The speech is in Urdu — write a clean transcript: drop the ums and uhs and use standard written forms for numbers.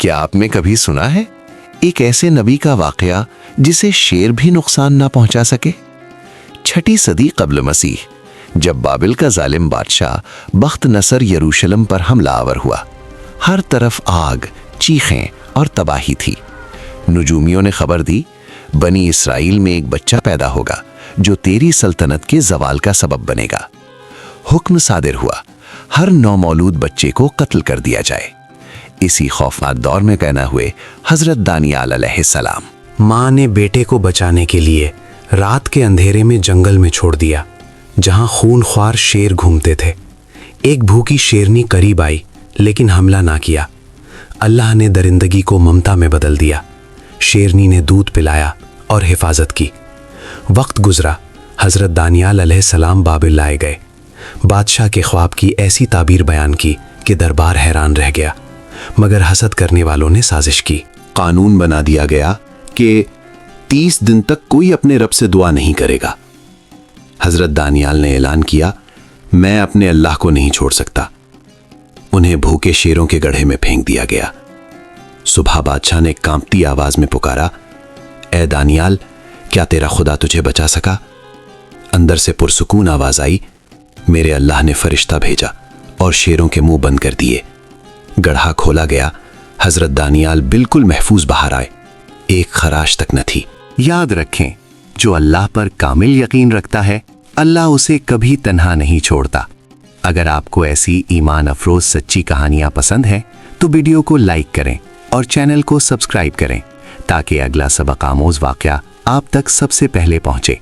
کیا آپ نے کبھی سنا ہے ایک ایسے نبی کا واقعہ جسے شیر بھی نقصان نہ پہنچا سکے؟ 6 صدی قبل مسیح جب بابل کا ظالم بادشاہ بخت نصر یروشلم پر حملہ آور ہوا، ہر طرف آگ، چیخیں اور تباہی تھی۔ نجومیوں نے خبر دی، بنی اسرائیل میں ایک بچہ پیدا ہوگا جو تیری سلطنت کے زوال کا سبب بنے گا۔ حکم صادر ہوا، ہر نومولود بچے کو قتل کر دیا جائے۔ اسی خوفناک دور میں پیدا ہوئے حضرت دانیال علیہ السلام۔ ماں نے بیٹے کو بچانے کے لیے رات کے اندھیرے میں جنگل میں چھوڑ دیا جہاں خون خوار شیر گھومتے تھے۔ ایک بھوکی شیرنی قریب آئی لیکن حملہ نہ کیا۔ اللہ نے درندگی کو ممتا میں بدل دیا۔ شیرنی نے دودھ پلایا اور حفاظت کی۔ وقت گزرا، حضرت دانیال علیہ السلام بابل لائے گئے۔ بادشاہ کے خواب کی ایسی تعبیر بیان کی کہ دربار حیران رہ گیا، مگر حسد کرنے والوں نے سازش کی۔ قانون بنا دیا گیا کہ 30 دن تک کوئی اپنے رب سے دعا نہیں کرے گا۔ حضرت دانیال نے اعلان کیا، میں اپنے اللہ کو نہیں چھوڑ سکتا۔ انہیں بھوکے شیروں کے گڑھے میں پھینک دیا گیا۔ صبح بادشاہ نے کانپتی آواز میں پکارا، اے دانیال، کیا تیرا خدا تجھے بچا سکا؟ اندر سے پرسکون آواز آئی، میرے اللہ نے فرشتہ بھیجا اور شیروں کے منہ بند کر دیے۔ گڑھا کھولا گیا، حضرت دانیال بالکل محفوظ باہر آئے، ایک خراش تک نہ تھی۔ یاد رکھیں، جو اللہ پر کامل یقین رکھتا ہے، اللہ اسے کبھی تنہا نہیں چھوڑتا۔ اگر آپ کو ایسی ایمان افروز سچی کہانیاں پسند ہیں تو ویڈیو کو لائک کریں اور چینل کو سبسکرائب کریں تاکہ اگلا سبق آموز واقعہ آپ تک سب سے پہلے پہنچے۔